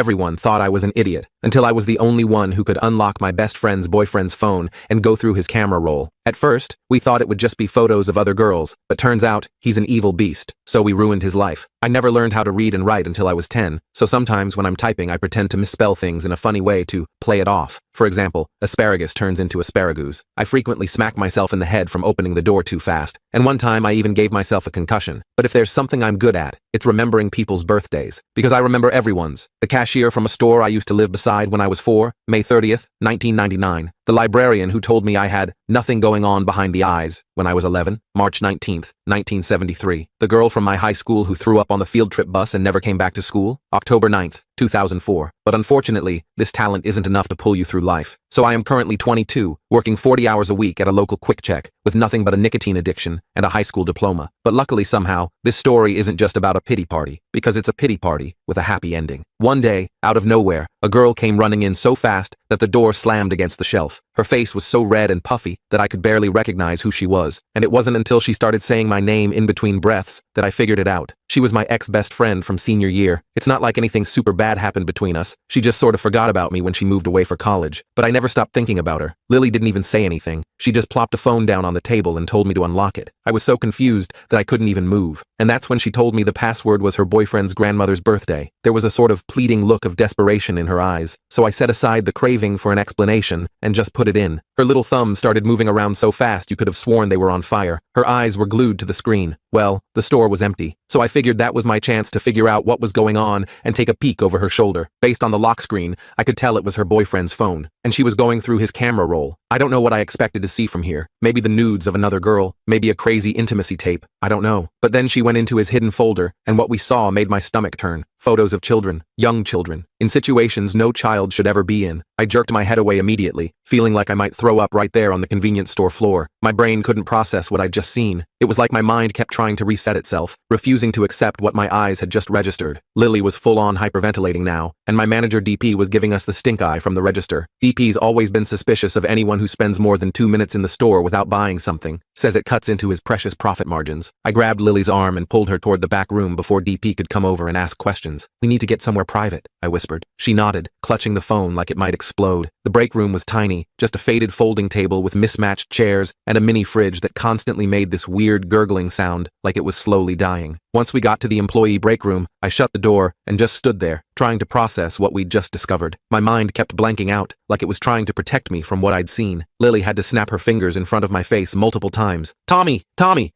Everyone thought I was an idiot, until I was the only one who could unlock my best friend's boyfriend's phone and go through his camera roll. At first, we thought it would just be photos of other girls, but turns out, he's an evil beast, so we ruined his life. I never learned how to read and write until I was 10, so sometimes when I'm typing I pretend to misspell things in a funny way to play it off. For example, asparagus turns into asparagus. I frequently smack myself in the head from opening the door too fast, and one time I even gave myself a concussion. But if there's something I'm good at, it's remembering people's birthdays, because I remember everyone's. The cashier from a store I used to live beside when I was 4, May 30th, 1999. The librarian who told me I had nothing going on behind the eyes when I was 11, March 19th, 1973. The girl from my high school who threw up on the field trip bus and never came back to school, October 9th, 2004. But unfortunately, this talent isn't enough to pull you through life. So I am currently 22, working 40 hours a week at a local Quick Check, with nothing but a nicotine addiction and a high school diploma. But luckily somehow, this story isn't just about a pity party, because it's a pity party with a happy ending. One day, out of nowhere, a girl came running in so fast that the door slammed against the shelf. Her face was so red and puffy that I could barely recognize who she was, and it wasn't until she started saying my name in between breaths that I figured it out. She was my ex-best friend from senior year. It's not like anything super bad happened between us. She just sort of forgot about me when she moved away for college, but I never stopped thinking about her. Lily didn't even say anything. She just plopped a phone down on the table and told me to unlock it. I was so confused that I couldn't even move, and that's when she told me the password was her boyfriend's grandmother's birthday. There was a sort of pleading look of desperation in her eyes, so I set aside the craving for an explanation and just put it in. Her little thumbs started moving around so fast you could have sworn they were on fire. Her eyes were glued to the screen. Well, the store was empty, so I figured that was my chance to figure out what was going on and take a peek over her shoulder. Based on the lock screen, I could tell it was her boyfriend's phone, and she was going through his camera roll. I don't know what I expected to see from here. Maybe the nudes of another girl, maybe a crazy intimacy tape, I don't know. But then she went into his hidden folder, and what we saw made my stomach turn. Photos of children, young children, in situations no child should ever be in. I jerked my head away immediately, feeling like I might throw up right there on the convenience store floor. My brain couldn't process what I'd just seen. It was like my mind kept trying to reset itself, refusing to accept what my eyes had just registered. Lily was full-on hyperventilating now, and my manager DP was giving us the stink eye from the register. DP's always been suspicious of anyone who spends more than 2 minutes in the store without buying something. Says it cuts into his precious profit margins. I grabbed Lily's arm and pulled her toward the back room before DP could come over and ask questions. "We need to get somewhere private," I whispered. She nodded, clutching the phone like it might explode. The break room was tiny, just a faded folding table with mismatched chairs and a mini fridge that constantly made this weird gurgling sound like it was slowly dying. Once we got to the employee break room, I shut the door and just stood there, trying to process what we'd just discovered. My mind kept blanking out, like it was trying to protect me from what I'd seen. Lily had to snap her fingers in front of my face multiple times. Tommy,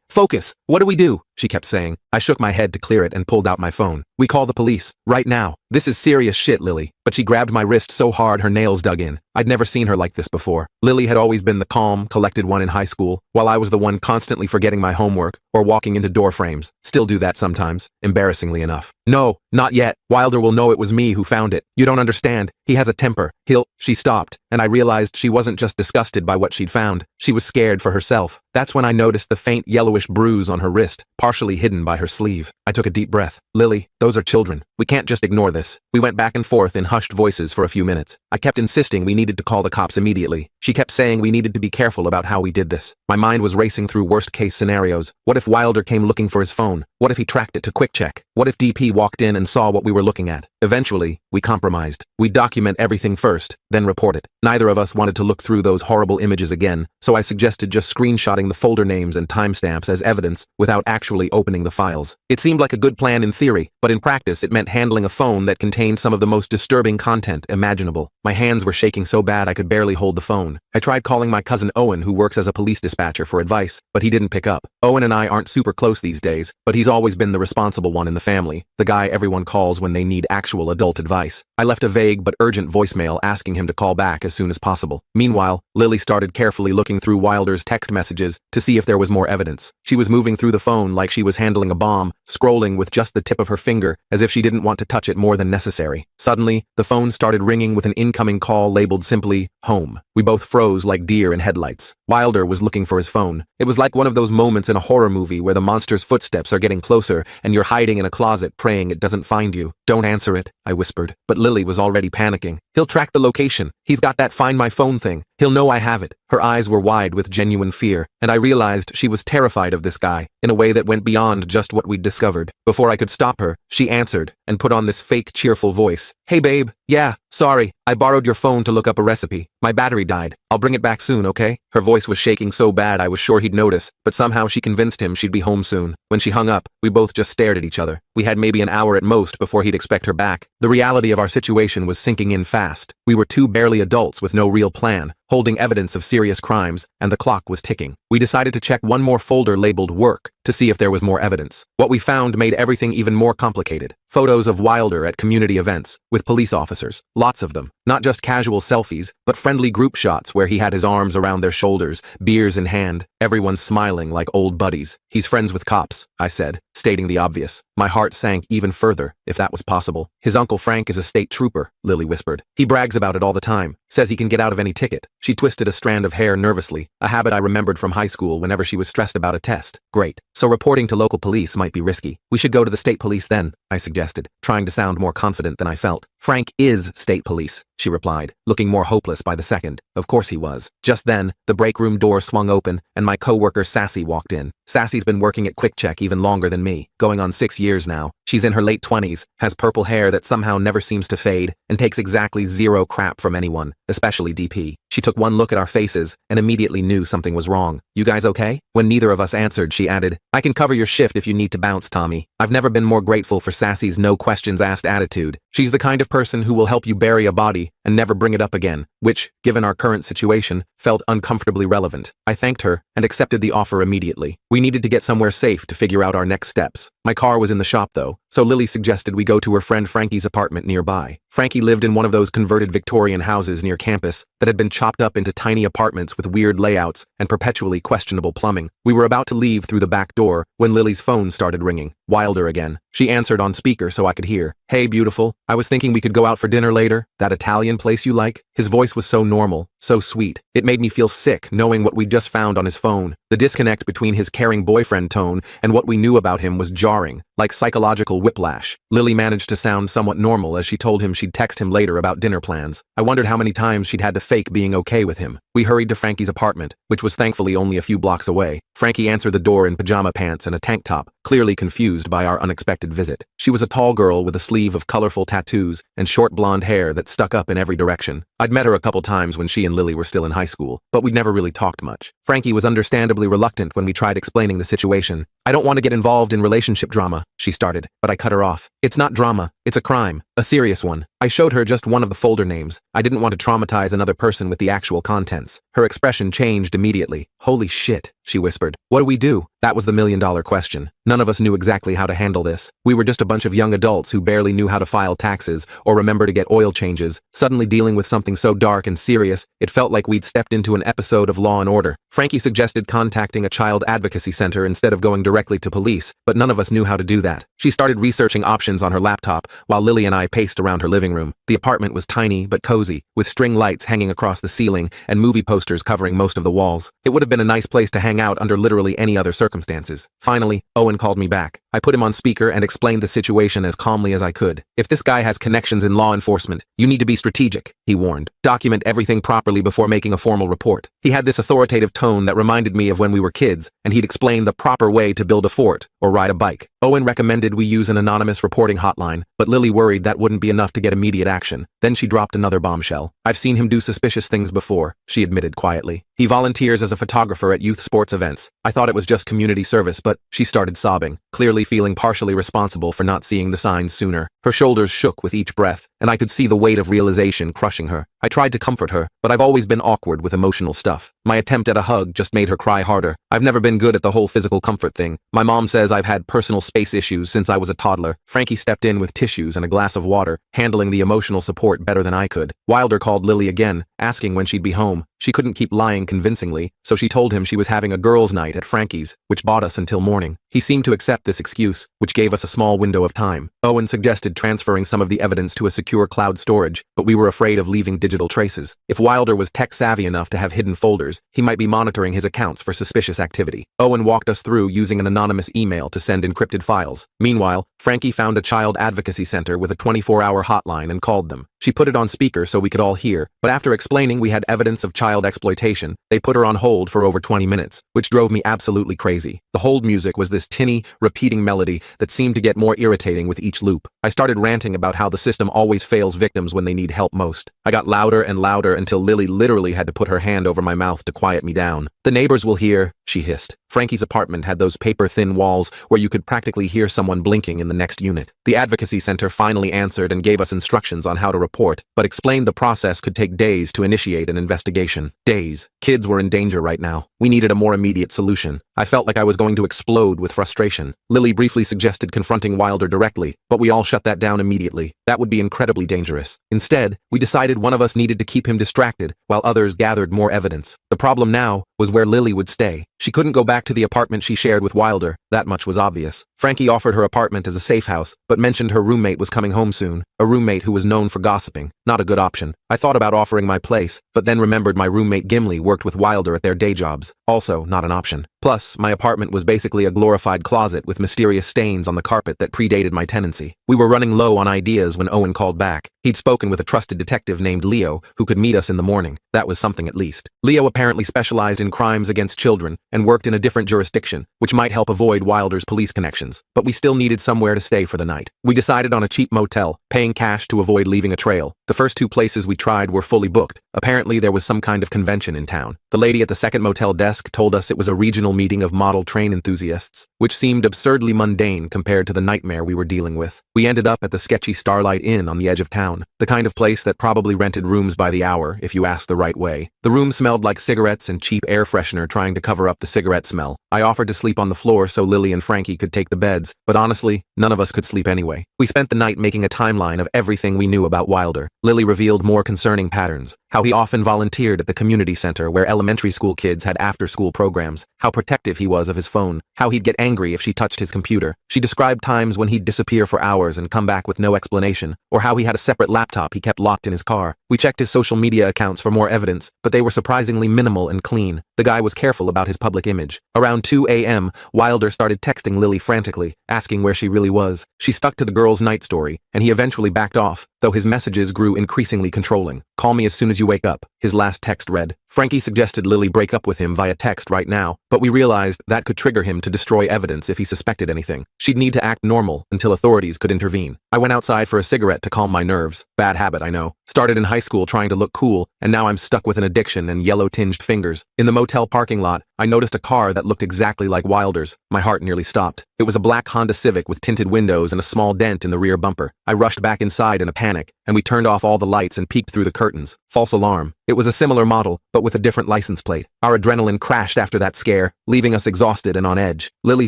focus, what do we do?" she kept saying. I shook my head to clear it and pulled out my phone. "We call the police, right now. This is serious shit, Lily." But she grabbed my wrist so hard her nails dug in. I'd never seen her like this before. Lily had always been the calm, collected one in high school, while I was the one constantly forgetting my homework or walking into door frames. Still do that sometimes, embarrassingly enough. "No, not yet. Wilder will know it was me who found it. You don't understand. He has a temper. She stopped, and I realized she wasn't just disgusted by what she'd found. She was scared for herself. That's when I noticed the faint yellowish bruise on her wrist, partially hidden by her sleeve. I took a deep breath. "Lily, those are children. We can't just ignore this." We went back and forth in hushed voices for a few minutes. I kept insisting we needed to call the cops immediately. She kept saying we needed to be careful about how we did this. My mind was racing through worst-case scenarios. What if Wilder came looking for his phone? What if he tracked it to Quick Check? What if DP walked in and saw what we were looking at? Eventually, we compromised. We'd document everything first, then report it. Neither of us wanted to look through those horrible images again, so I suggested just screenshotting the folder names and timestamps as evidence without actually opening the files. It seemed like a good plan in theory, but in practice it meant handling a phone that contained some of the most disturbing content imaginable. My hands were shaking so bad I could barely hold the phone. I tried calling my cousin Owen, who works as a police dispatcher, for advice, but he didn't pick up. Owen and I aren't super close these days, but he's always been the responsible one in the family, the guy everyone calls when they need actual adult advice. I left a vague but urgent voicemail asking him to call back as soon as possible. Meanwhile, Lily started carefully looking through Wilder's text messages to see if there was more evidence. She was moving through the phone like she was handling a bomb, scrolling with just the tip of her finger as if she didn't want to touch it more than necessary. Suddenly, the phone started ringing with an incoming call labeled simply, "Home." We both froze like deer in headlights. Wilder was looking for his phone. It was like one of those moments in a horror movie where the monster's footsteps are getting closer and you're hiding in a closet praying it doesn't find you. "Don't answer it," I whispered, but Lily was already panicking. "He'll track the location. He's got that Find My Phone thing. He'll know I have it." Her eyes were wide with genuine fear, and I realized she was terrified of this guy, in a way that went beyond just what we'd discovered. Before I could stop her, she answered, and put on this fake cheerful voice. "Hey babe, yeah, sorry, I borrowed your phone to look up a recipe. My battery died. I'll bring it back soon, okay?" Her voice was shaking so bad I was sure he'd notice, but somehow she convinced him she'd be home soon. When she hung up, we both just stared at each other. We had maybe an hour at most before he'd expect her back. The reality of our situation was sinking in fast. We were two barely adults with no real plan, holding evidence of serious crimes, and the clock was ticking. We decided to check one more folder labeled work to see if there was more evidence. What we found made everything even more complicated. Photos of Wilder at community events, with police officers, lots of them. Not just casual selfies, but friendly group shots where he had his arms around their shoulders, beers in hand, everyone smiling like old buddies. "He's friends with cops," I said, stating the obvious. My heart sank even further, if that was possible. "His Uncle Frank is a state trooper," Lily whispered. "He brags about it all the time. Says he can get out of any ticket." She twisted a strand of hair nervously, a habit I remembered from high school whenever she was stressed about a test. "Great. So reporting to local police might be risky. We should go to the state police then," I suggested, trying to sound more confident than I felt. "Frank is state police," she replied, looking more hopeless by the second. Of course he was. Just then, the break room door swung open, and my coworker Sassy walked in. Sassy's been working at Quick Check even longer than me, going on 6 years now. She's in her late 20s, has purple hair that somehow never seems to fade, and takes exactly zero crap from anyone, especially DP. She took one look at our faces and immediately knew something was wrong. "You guys okay?" When neither of us answered, she added, "I can cover your shift if you need to bounce, Tommy." I've never been more grateful for Sassy's no questions asked attitude. She's the kind of person who will help you bury a body and never bring it up again, which, given our current situation, felt uncomfortably relevant. I thanked her and accepted the offer immediately. We needed to get somewhere safe to figure out our next steps. My car was in the shop though, so Lily suggested we go to her friend Frankie's apartment nearby. Frankie lived in one of those converted Victorian houses near campus that had been chopped up into tiny apartments with weird layouts and perpetually questionable plumbing. We were about to leave through the back door when Lily's phone started ringing. Wilder again. She answered on speaker so I could hear. "Hey, beautiful. I was thinking we could go out for dinner later. That Italian place you like?" His voice was so normal, so sweet. It made me feel sick knowing what we'd just found on his phone. The disconnect between his caring boyfriend tone and what we knew about him was jarring, like psychological whiplash. Lily managed to sound somewhat normal as she told him she'd text him later about dinner plans. I wondered how many times she'd had to fake being okay with him. We hurried to Frankie's apartment, which was thankfully only a few blocks away. Frankie answered the door in pajama pants and a tank top, clearly confused by our unexpected visit. She was a tall girl with a sleeve of colorful tattoos and short blonde hair that stuck up in every direction. I'd met her a couple times when she and Lily were still in high school, but we'd never really talked much. Frankie was understandably reluctant when we tried explaining the situation. "I don't want to get involved in relationship drama," she started, but I cut her off. "It's not drama, it's a crime, a serious one." I showed her just one of the folder names. I didn't want to traumatize another person with the actual contents. Her expression changed immediately. "Holy shit," she whispered. "What do we do?" That was the million-dollar question. None of us knew exactly how to handle this. We were just a bunch of young adults who barely knew how to file taxes or remember to get oil changes. Suddenly dealing with something so dark and serious, it felt like we'd stepped into an episode of Law and Order. Frankie suggested contacting a child advocacy center instead of going directly to police, but none of us knew how to do that. She started researching options on her laptop while Lily and I paced around her living room. The apartment was tiny but cozy, with string lights hanging across the ceiling and movie posters covering most of the walls. It would have been a nice place to hang out under literally any other circumstances. Finally, Owen called me back. I put him on speaker and explained the situation as calmly as I could. "If this guy has connections in law enforcement, you need to be strategic," he warned. "Document everything properly before making a formal report." He had this authoritative tone that reminded me of when we were kids, and he'd explain the proper way to build a fort or ride a bike. Owen recommended we use an anonymous reporting hotline, but Lily worried that wouldn't be enough to get immediate action. Then she dropped another bombshell. "I've seen him do suspicious things before," she admitted quietly. "He volunteers as a photographer at youth sports events. I thought it was just community service, but..." She started sobbing, clearly feeling partially responsible for not seeing the signs sooner. Her shoulders shook with each breath, and I could see the weight of realization crushing her. I tried to comfort her, but I've always been awkward with emotional stuff. My attempt at a hug just made her cry harder. I've never been good at the whole physical comfort thing. My mom says I've had personal space issues since I was a toddler. Frankie stepped in with tissues and a glass of water, handling the emotional support better than I could. Wilder called Lily again, asking when she'd be home. She couldn't keep lying convincingly, so she told him she was having a girls' night at Frankie's, which bought us until morning. He seemed to accept this excuse, which gave us a small window of time. Owen suggested transferring some of the evidence to a secure cloud storage, but we were afraid of leaving digital traces. If Wilder was tech-savvy enough to have hidden folders, figures he might be monitoring his accounts for suspicious activity. Owen walked us through using an anonymous email to send encrypted files. Meanwhile, Frankie found a child advocacy center with a 24-hour hotline and called them. She put it on speaker so we could all hear, but after explaining we had evidence of child exploitation, they put her on hold for over 20 minutes, which drove me absolutely crazy. The hold music was this tinny, repeating melody that seemed to get more irritating with each loop. I started ranting about how the system always fails victims when they need help most. I got louder and louder until Lily literally had to put her hand over my mouth to quiet me down. "The neighbors will hear," she hissed. Frankie's apartment had those paper-thin walls where you could practically hear someone blinking in the next unit. The advocacy center finally answered and gave us instructions on how to report, but explained the process could take days to initiate an investigation. Days. Kids were in danger right now. We needed a more immediate solution. I felt like I was going to explode with frustration. Lily briefly suggested confronting Wilder directly, but we all shut that down immediately. That would be incredibly dangerous. Instead, we decided one of us needed to keep him distracted, while others gathered more evidence. The problem now was where Lily would stay. She couldn't go back to the apartment she shared with Wilder. That much was obvious. Frankie offered her apartment as a safe house, but mentioned her roommate was coming home soon. A roommate who was known for gossiping. Not a good option. I thought about offering my place, but then remembered my roommate Gimli worked with Wilder at their day jobs. Also, not an option. Plus, my apartment was basically a glorified closet with mysterious stains on the carpet that predated my tenancy. We were running low on ideas when Owen called back. He'd spoken with a trusted detective named Leo, who could meet us in the morning. That was something at least. Leo apparently specialized in crimes against children and worked in a different jurisdiction, which might help avoid Wilder's police connections. But we still needed somewhere to stay for the night. We decided on a cheap motel, paying cash to avoid leaving a trail. The first two places we tried were fully booked. Apparently there was some kind of convention in town. The lady at the second motel desk told us it was a regional meeting of model train enthusiasts, which seemed absurdly mundane compared to the nightmare we were dealing with. We ended up at the sketchy Starlight Inn on the edge of town, the kind of place that probably rented rooms by the hour if you asked the right way. The room smelled like cigarettes and cheap air freshener trying to cover up the cigarette smell. I offered to sleep on the floor so Lily and Frankie could take the beds, but honestly, none of us could sleep anyway. We spent the night making a timeline of everything we knew about Wilder. Lily revealed more concerning patterns, how he often volunteered at the community center where elementary school kids had after-school programs, how protective he was of his phone, how he'd get angry if she touched his computer. She described times when he'd disappear for hours and come back with no explanation, or how he had a separate laptop he kept locked in his car. We checked his social media accounts for more evidence, but they were surprisingly minimal and clean. The guy was careful about his public image. Around 2 a.m., Wilder started texting Lily frantically, asking where she really was. She stuck to the girl's night story, and he eventually backed off, though his messages grew increasingly controlling. "Call me as soon as you wake up," his last text read. Frankie suggested Lily break up with him via text right now, but we realized that could trigger him to destroy evidence if he suspected anything. She'd need to act normal until authorities could intervene. I went outside for a cigarette to calm my nerves. Bad habit, I know. Started in high school trying to look cool, and now I'm stuck with an addiction and yellow-tinged fingers. In the motel parking lot, I noticed a car that looked exactly like Wilder's. My heart nearly stopped. It was a black Honda Civic with tinted windows and a small dent in the rear bumper. I rushed back inside in a panic, and we turned off all the lights and peeked through the curtains. False alarm. It was a similar model, but with a different license plate. Our adrenaline crashed after that scare, leaving us exhausted and on edge. Lily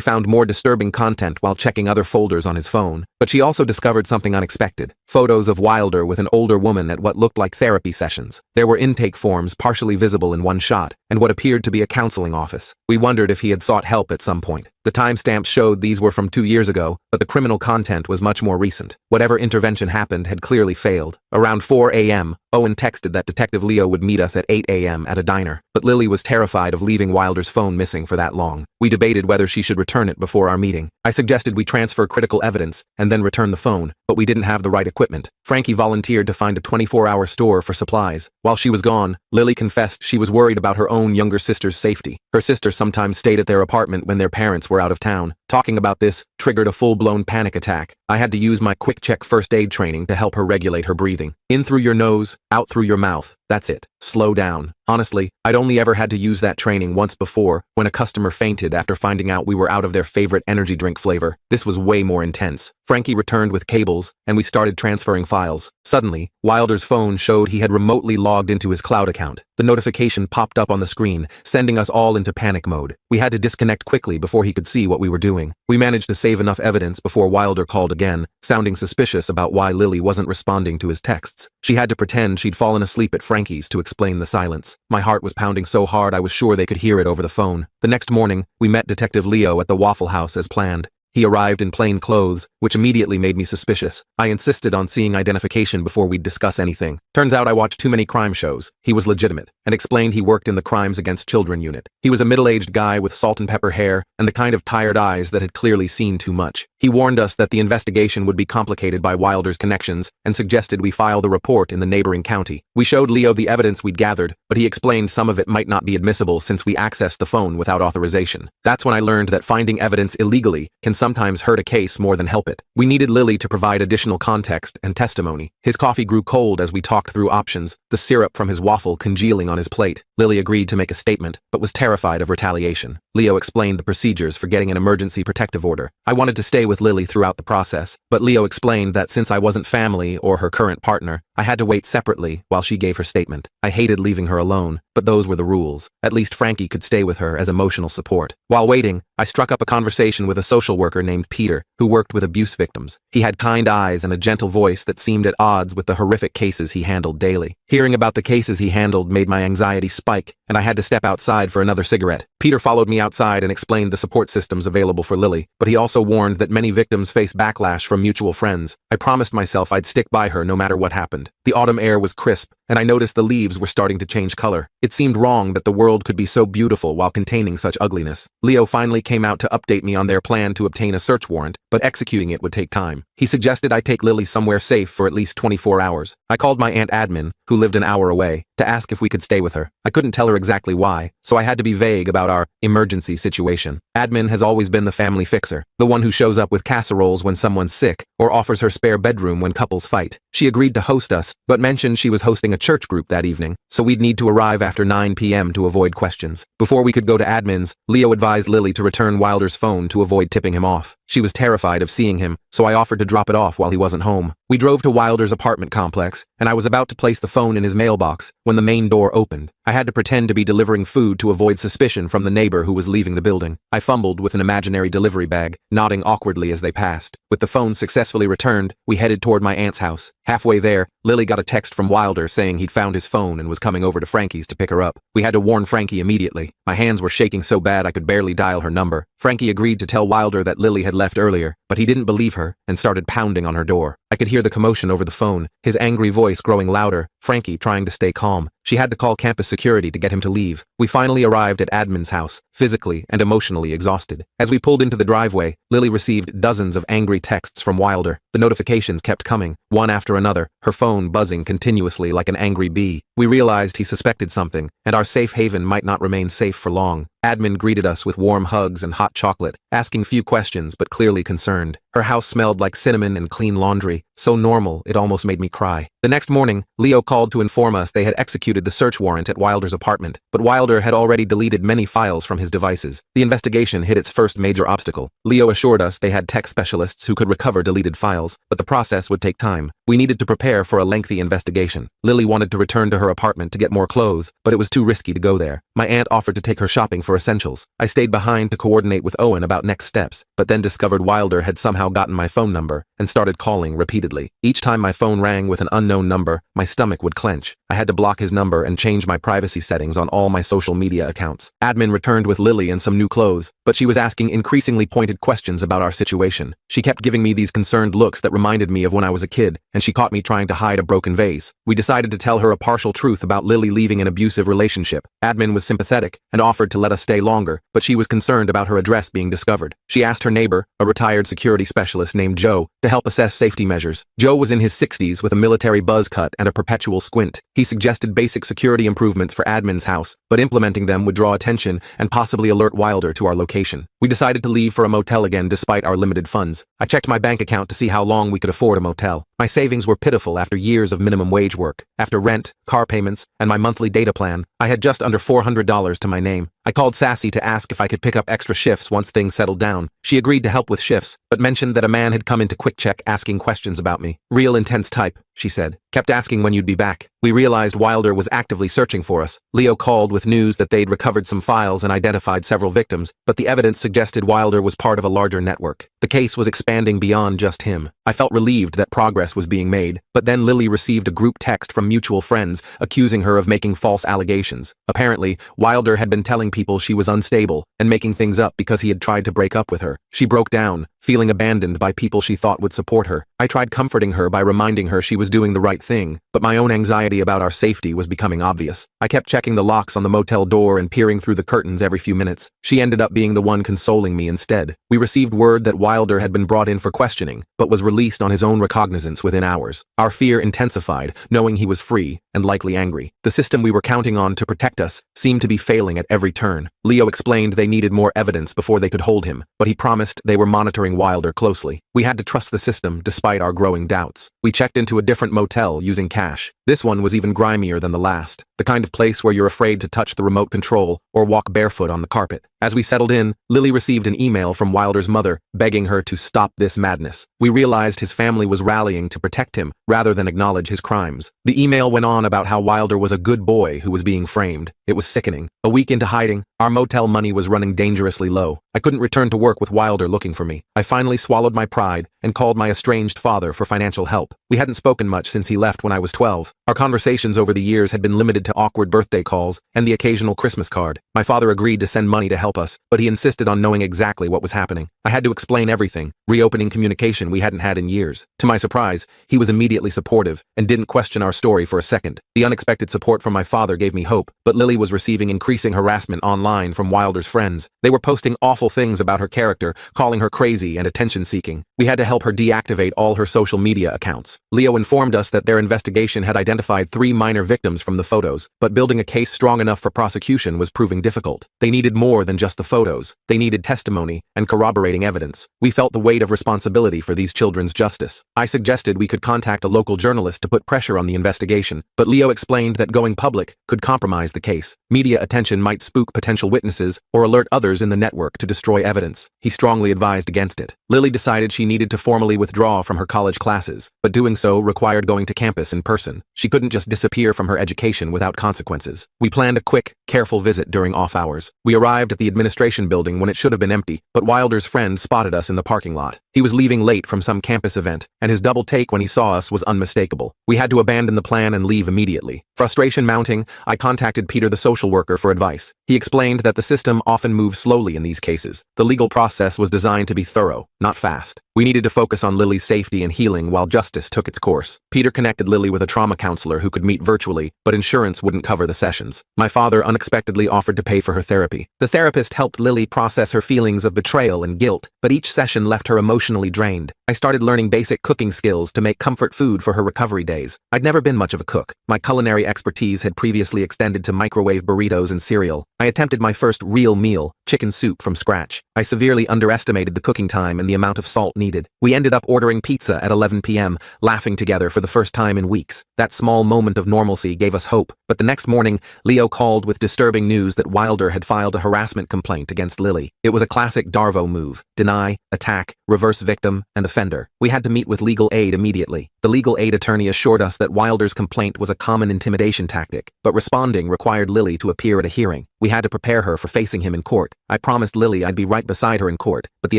found more disturbing content while checking other folders on his phone, but she also discovered something unexpected. Photos of Wilder with an older woman at what looked like therapy sessions. There were intake forms partially visible in one shot, and what appeared to be a counseling office. We wondered if he had sought help at some point. The timestamps showed these were from 2 years ago, but the criminal content was much more recent. Whatever intervention happened had clearly failed. Around 4 a.m., Owen texted that Detective Leo would meet us at 8 a.m. at a diner, but Lily was terrified of leaving Wilder's phone missing for that long. We debated whether she should return it before our meeting. I suggested we transfer critical evidence and then return the phone, but we didn't have the right equipment. Frankie volunteered to find a 24-hour store for supplies. While she was gone, Lily confessed she was worried about her own younger sister's safety. Her sister sometimes stayed at their apartment when their parents were out of town. Talking about this triggered a full-blown panic attack. I had to use my quick-check first aid training to help her regulate her breathing. In through your nose, out through your mouth. That's it. Slow down. Honestly, I'd only ever had to use that training once before, when a customer fainted after finding out we were out of their favorite energy drink flavor. This was way more intense. Frankie returned with cables, and we started transferring files. Suddenly, Wilder's phone showed he had remotely logged into his cloud account. The notification popped up on the screen, sending us all into panic mode. We had to disconnect quickly before he could see what we were doing. We managed to save enough evidence before Wilder called again, sounding suspicious about why Lily wasn't responding to his texts. She had to pretend she'd fallen asleep at Frankie's to explain the silence. My heart was pounding so hard I was sure they could hear it over the phone. The next morning, we met Detective Leo at the Waffle House as planned. He arrived in plain clothes, which immediately made me suspicious. I insisted on seeing identification before we'd discuss anything. Turns out I watched too many crime shows. He was legitimate, and explained he worked in the Crimes Against Children unit. He was a middle-aged guy with salt and pepper hair and the kind of tired eyes that had clearly seen too much. He warned us that the investigation would be complicated by Wilder's connections and suggested we file the report in the neighboring county. We showed Leo the evidence we'd gathered, but he explained some of it might not be admissible since we accessed the phone without authorization. That's when I learned that finding evidence illegally can sometimes hurt a case more than help it. We needed Lily to provide additional context and testimony. His coffee grew cold as we talked through options, the syrup from his waffle congealing on his plate. Lily agreed to make a statement, but was terrified of retaliation. Leo explained the procedures for getting an emergency protective order. I wanted to stay with Lily throughout the process, but Leo explained that since I wasn't family or her current partner, I had to wait separately while she gave her statement. I hated leaving her alone, but those were the rules. At least Frankie could stay with her as emotional support. While waiting, I struck up a conversation with a social worker named Peter, who worked with abuse victims. He had kind eyes and a gentle voice that seemed at odds with the horrific cases he handled daily. Hearing about the cases he handled made my anxiety spike, and I had to step outside for another cigarette. Peter followed me outside and explained the support systems available for Lily, but he also warned that many victims face backlash from mutual friends. I promised myself I'd stick by her no matter what happened. The autumn air was crisp, and I noticed the leaves were starting to change color. It seemed wrong that the world could be so beautiful while containing such ugliness. Leo finally came out to update me on their plan to obtain a search warrant, but executing it would take time. He suggested I take Lily somewhere safe for at least 24 hours. I called my Aunt Admin, who lived an hour away, to ask if we could stay with her. I couldn't tell her exactly why, so I had to be vague about our emergency situation. Admin has always been the family fixer, the one who shows up with casseroles when someone's sick, or offers her spare bedroom when couples fight. She agreed to host us, but mentioned she was hosting a church group that evening, so we'd need to arrive after 9 p.m. to avoid questions. Before we could go to Admin's, Leo advised Lily to return Wilder's phone to avoid tipping him off. She was terrified of seeing him, so I offered to drop it off while he wasn't home. We drove to Wilder's apartment complex, and I was about to place the phone in his mailbox when the main door opened. I had to pretend to be delivering food to avoid suspicion from the neighbor who was leaving the building. I fumbled with an imaginary delivery bag, nodding awkwardly as they passed. With the phone successfully returned, we headed toward my aunt's house. Halfway there, Lily got a text from Wilder saying he'd found his phone and was coming over to Frankie's to pick her up. We had to warn Frankie immediately. My hands were shaking so bad I could barely dial her number. Frankie agreed to tell Wilder that Lily had left earlier, but he didn't believe her and started pounding on her door. I could hear the commotion over the phone, his angry voice growing louder, Frankie trying to stay calm. She had to call campus security to get him to leave. We finally arrived at Admin's house, physically and emotionally exhausted. As we pulled into the driveway, Lily received dozens of angry texts from Wilder. The notifications kept coming, one after another, her phone buzzing continuously like an angry bee. We realized he suspected something, and our safe haven might not remain safe for long. Admin greeted us with warm hugs and hot chocolate, asking few questions but clearly concerned. Her house smelled like cinnamon and clean laundry, so normal it almost made me cry. The next morning, Leo called to inform us they had executed the search warrant at Wilder's apartment, but Wilder had already deleted many files from his devices. The investigation hit its first major obstacle. Leo assured us they had tech specialists who could recover deleted files, but the process would take time. We needed to prepare for a lengthy investigation. Lily wanted to return to her apartment to get more clothes, but it was too risky to go there. My aunt offered to take her shopping for essentials. I stayed behind to coordinate with Owen about next steps, but then discovered Wilder had somehow gotten my phone number and started calling repeatedly. Each time my phone rang with an unknown number, my stomach would clench. I had to block his number and change my privacy settings on all my social media accounts. Admin returned with Lily and some new clothes, but she was asking increasingly pointed questions about our situation. She kept giving me these concerned looks that reminded me of when I was a kid, and she caught me trying to hide a broken vase. We decided to tell her a partial truth about Lily leaving an abusive relationship. Admin was sympathetic and offered to let us stay longer, but she was concerned about her address being discovered. She asked her neighbor, a retired security specialist named Joe, to help assess safety measures. Joe was in his 60s with a military buzz cut and a perpetual squint. He suggested basic security improvements for Admin's house, but implementing them would draw attention and possibly alert Wilder to our location. We decided to leave for a motel again despite our limited funds. I checked my bank account to see how long we could afford a motel. My savings were pitiful after years of minimum wage work. After rent, car payments, and my monthly data plan, I had just under $400 to my name. I called Sassy to ask if I could pick up extra shifts once things settled down. She agreed to help with shifts, but mentioned that a man had come into Quick Check asking questions about me. Real intense type, she said. kept asking when you'd be back. We realized Wilder was actively searching for us. Leo called with news that they'd recovered some files and identified several victims, but the evidence suggested Wilder was part of a larger network. The case was expanding beyond just him. I felt relieved that progress was being made, but then Lily received a group text from mutual friends accusing her of making false allegations. Apparently, Wilder had been telling people she was unstable and making things up because he had tried to break up with her. She broke down, feeling abandoned by people she thought would support her. I tried comforting her by reminding her she was doing the right thing, but my own anxiety about our safety was becoming obvious. I kept checking the locks on the motel door and peering through the curtains every few minutes. She ended up being the one consoling me instead. We received word that Wilder had been brought in for questioning, but was released on his own recognizance within hours. Our fear intensified, knowing he was free and likely angry. The system we were counting on to protect us seemed to be failing at every turn. Leo explained they needed more evidence before they could hold him, but he promised they were monitoring Wilder closely. We had to trust the system despite our growing doubts. We checked into a different motel using cash. This one was even grimier than the last, the kind of place where you're afraid to touch the remote control or walk barefoot on the carpet. As we settled in, Lily received an email from Wilder's mother begging her to stop this madness. We realized his family was rallying to protect him rather than acknowledge his crimes. The email went on about how Wilder was a good boy who was being framed. It was sickening. A week into hiding, our motel money was running dangerously low. I couldn't return to work with Wilder looking for me. I finally swallowed my pride and called my estranged father for financial help. We hadn't spoken much since he left when I was 12. Our conversations over the years had been limited to awkward birthday calls and the occasional Christmas card. My father agreed to send money to help us, but he insisted on knowing exactly what was happening. I had to explain everything, reopening communication we hadn't had in years. To my surprise, he was immediately supportive and didn't question our story for a second. The unexpected support from my father gave me hope, but Lily was receiving increasing harassment online from Wilder's friends. They were posting awful things about her character, calling her crazy and attention-seeking. We had to help her deactivate all her social media accounts. Leo informed us that their investigation had identified 3 minor victims from the photos, but building a case strong enough for prosecution was proving difficult. They needed more than just the photos. They needed testimony and corroborating evidence. We felt the weight of responsibility for these children's justice. I suggested we could contact a local journalist to put pressure on the investigation, but Leo explained that going public could compromise the case. Media attention might spook potential witnesses or alert others in the network to destroy evidence. He strongly advised against it. Lily decided she needed to formally withdraw from her college classes, but doing so required going to campus in person. She couldn't just disappear from her education without consequences. We planned a quick, careful visit during off hours. We arrived at the administration building when it should have been empty, but Wilder's friend spotted us in the parking lot. He was leaving late from some campus event, and his double take when he saw us was unmistakable. We had to abandon the plan and leave immediately. Frustration mounting, I contacted Peter, the social worker, for advice. He explained that the system often moves slowly in these cases. The legal process was designed to be thorough, not fast. We needed to focus on Lily's safety and healing while justice took its course. Peter connected Lily with a trauma counselor who could meet virtually, but insurance wouldn't cover the sessions. My father unexpectedly offered to pay for her therapy. The therapist helped Lily process her feelings of betrayal and guilt, but each session left her emotionally drained. I started learning basic cooking skills to make comfort food for her recovery days. I'd never been much of a cook. My culinary expertise had previously extended to microwave burritos and cereal. I attempted my first real meal, chicken soup, from scratch. I severely underestimated the cooking time and the amount of salt needed. We ended up ordering pizza at 11 p.m., laughing together for the first time in weeks. That small moment of normalcy gave us hope, but the next morning, Leo called with disturbing news that Wilder had filed a harassment complaint against Lily. It was a classic Darvo move: deny, attack, reverse victim, and offender. We had to meet with legal aid immediately. The legal aid attorney assured us that Wilder's complaint was a common intimidation tactic, but responding required Lily to appear at a hearing. We had to prepare her for facing him in court. I promised Lily I'd be right beside her in court, but the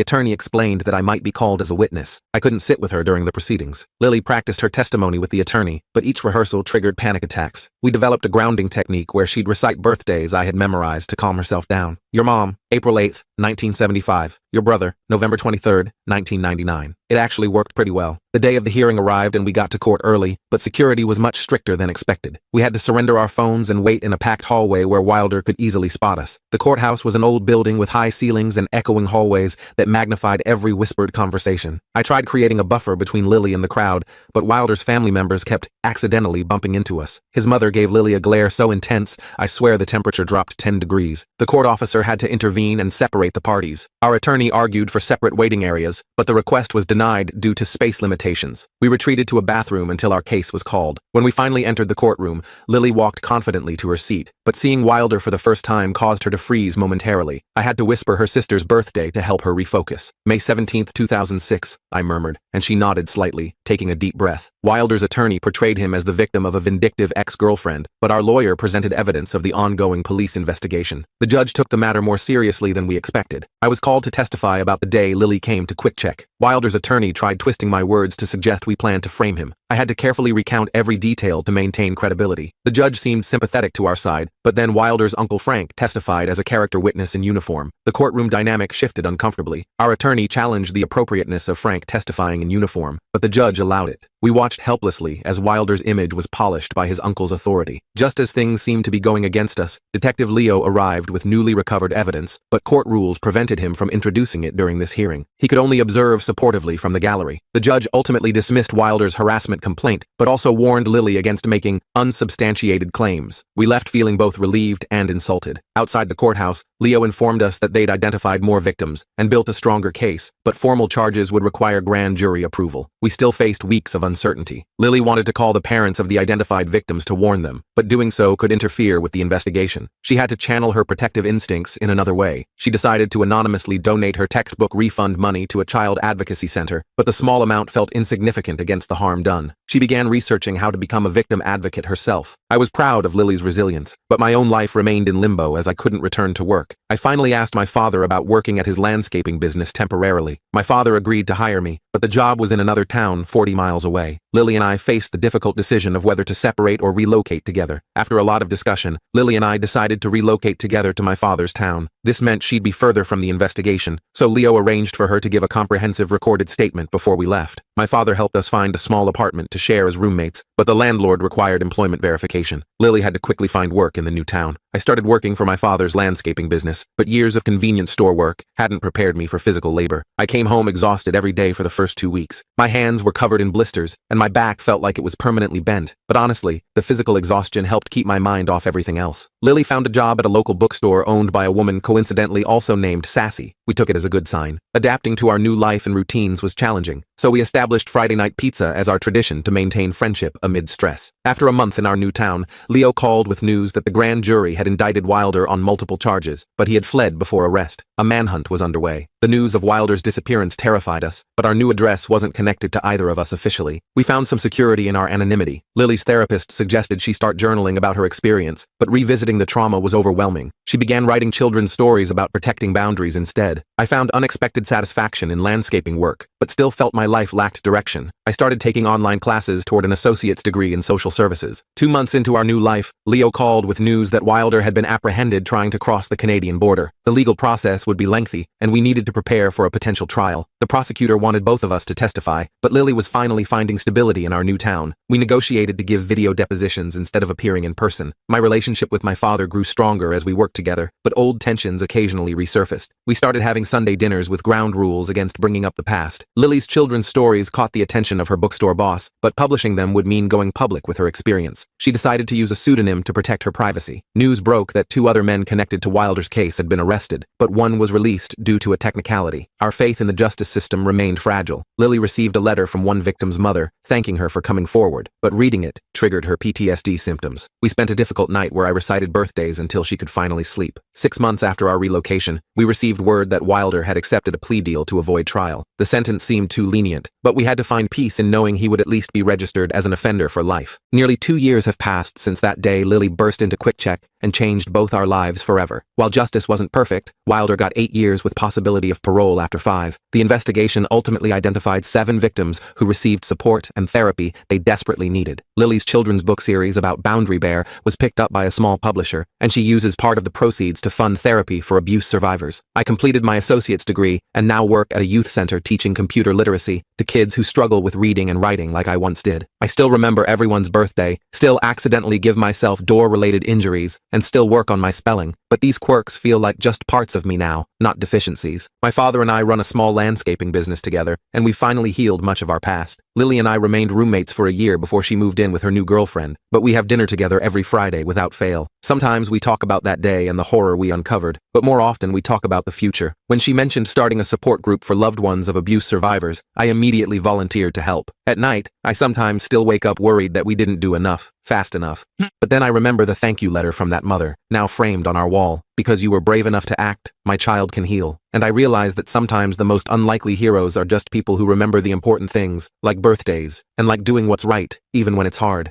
attorney explained that I might be called as a witness. I couldn't sit with her during the proceedings. Lily practiced her testimony with the attorney, but each rehearsal triggered panic attacks. We developed a grounding technique where she'd recite birthdays I had memorized to calm herself down. Your mom, April 8th, 1975. Your brother, November 23rd, 1999. It actually worked pretty well. The day of the hearing arrived and we got to court early, but security was much stricter than expected. We had to surrender our phones and wait in a packed hallway where Wilder could easily spot us. The courthouse was an old building with high ceilings and echoing hallways that magnified every whispered conversation. I tried creating a buffer between Lily and the crowd, but Wilder's family members kept accidentally bumping into us. His mother gave Lily a glare so intense, I swear the temperature dropped 10 degrees. The court officer had to intervene intervene and separate the parties. Our attorney argued for separate waiting areas, but the request was denied due to space limitations. We retreated to a bathroom until our case was called. When we finally entered the courtroom, Lily walked confidently to her seat, but seeing Wilder for the first time caused her to freeze momentarily. I had to whisper her sister's birthday to help her refocus. May 17th, 2006, I murmured, and she nodded slightly, taking a deep breath. Wilder's attorney portrayed him as the victim of a vindictive ex-girlfriend, but our lawyer presented evidence of the ongoing police investigation. The judge took the matter more seriously than we expected. I was called to testify about the day Lily came to Quick Check. Wilder's attorney tried twisting my words to suggest we planned to frame him. I had to carefully recount every detail to maintain credibility. The judge seemed sympathetic to our side, but then Wilder's Uncle Frank testified as a character witness in uniform. The courtroom dynamic shifted uncomfortably. Our attorney challenged the appropriateness of Frank testifying in uniform, but the judge allowed it. We watched helplessly as Wilder's image was polished by his uncle's authority. Just as things seemed to be going against us, Detective Leo arrived with newly recovered evidence, but court rules prevented him from introducing it during this hearing. He could only observe supportively from the gallery. The judge ultimately dismissed Wilder's harassment complaint, but also warned Lily against making unsubstantiated claims. We left feeling both relieved and insulted. Outside the courthouse, Leo informed us that they'd identified more victims and built a stronger case, but formal charges would require grand jury approval. We still faced weeks of uncertainty. Lily wanted to call the parents of the identified victims to warn them, but doing so could interfere with the investigation. She had to channel her protective instincts in another way. She decided to anonymously donate her textbook refund money to a child advocacy center, but the small amount felt insignificant against the harm done. She began researching how to become a victim advocate herself. I was proud of Lily's resilience, but my own life remained in limbo as I couldn't return to work. I finally asked my father about working at his landscaping business temporarily. My father agreed to hire me, but the job was in another town 40 miles away. Lily and I faced the difficult decision of whether to separate or relocate together. After a lot of discussion, Lily and I decided to relocate together to my father's town. This meant she'd be further from the investigation, so Leo arranged for her to give a comprehensive recorded statement before we left. My father helped us find a small apartment to share as roommates, but the landlord required employment verification. Lily had to quickly find work in the new town. I started working for my father's landscaping business, but years of convenience store work hadn't prepared me for physical labor. I came home exhausted every day for the first 2 weeks. My hands were covered in blisters, and my back felt like it was permanently bent. But honestly, the physical exhaustion helped keep my mind off everything else. Lily found a job at a local bookstore owned by a woman coincidentally also named Sassy. We took it as a good sign. Adapting to our new life and routines was challenging, so we established Friday night pizza as our tradition to maintain friendship amid stress. After a month in our new town, Leo called with news that the grand jury had indicted Wilder on multiple charges, but he had fled before arrest. A manhunt was underway. The news of Wilder's disappearance terrified us, but our new address wasn't connected to either of us officially. We found some security in our anonymity. Lily's therapist suggested she start journaling about her experience, but revisiting the trauma was overwhelming. She began writing children's stories about protecting boundaries instead. I found unexpected satisfaction in landscaping work, but still felt my life lacked direction. I started taking online classes toward an associate's degree in social services. 2 months into our new life, Leo called with news that Wilder had been apprehended trying to cross the Canadian border. The legal process would be lengthy, and we needed to prepare for a potential trial. The prosecutor wanted both of us to testify, but Lily was finally finding stability in our new town. We negotiated to give video depositions instead of appearing in person. My relationship with my father grew stronger as we worked together, but old tensions occasionally resurfaced. We started having Sunday dinners with ground rules against bringing up the past. Lily's children's stories caught the attention of her bookstore boss, but publishing them would mean going public with her experience. She decided to use a pseudonym to protect her privacy. News broke that 2 other men connected to Wilder's case had been arrested, but one was released due to a technicality. Our faith in the justice system remained fragile. Lily received a letter from one victim's mother, thanking her for coming forward, but reading it triggered her PTSD symptoms. We spent a difficult night where I recited birthdays until she could finally sleep. 6 months after our relocation, we received word that Wilder had accepted a plea deal to avoid trial. The sentence seemed too lenient, but we had to find peace in knowing he would at least be registered as an offender for life. Nearly 2 years have passed since that day Lily burst into Quick Check and changed both our lives forever. While justice wasn't perfect, Wilder got 8 years with possibility of parole after 5. The investigation ultimately identified 7 victims who received support and therapy they desperately needed. Lily's children's book series about Boundary Bear was picked up by a small publisher, and she uses part of the proceeds to fund therapy for abuse survivors. I completed my associate's degree and now work at a youth center teaching computer literacy to kids who struggle with reading and writing like I once did. I still remember everyone's birthday, still accidentally give myself door-related injuries, and still work on my spelling, but these quirks feel like just parts of me now, not deficiencies. My father and I run a small landscaping business together, and we finally healed much of our past. Lily and I remained roommates for a year before she moved in with her new girlfriend, but we have dinner together every Friday without fail. Sometimes we talk about that day and the horror we uncovered, but more often we talk about the future. When she mentioned starting a support group for loved ones of abuse survivors, I immediately volunteered to help. At night, I sometimes still wake up worried that we didn't do enough, fast enough. But then I remember the thank you letter from that mother, now framed on our wall. Because you were brave enough to act, my child can heal. And I realize that sometimes the most unlikely heroes are just people who remember the important things, like birthdays, and like doing what's right, even when it's hard.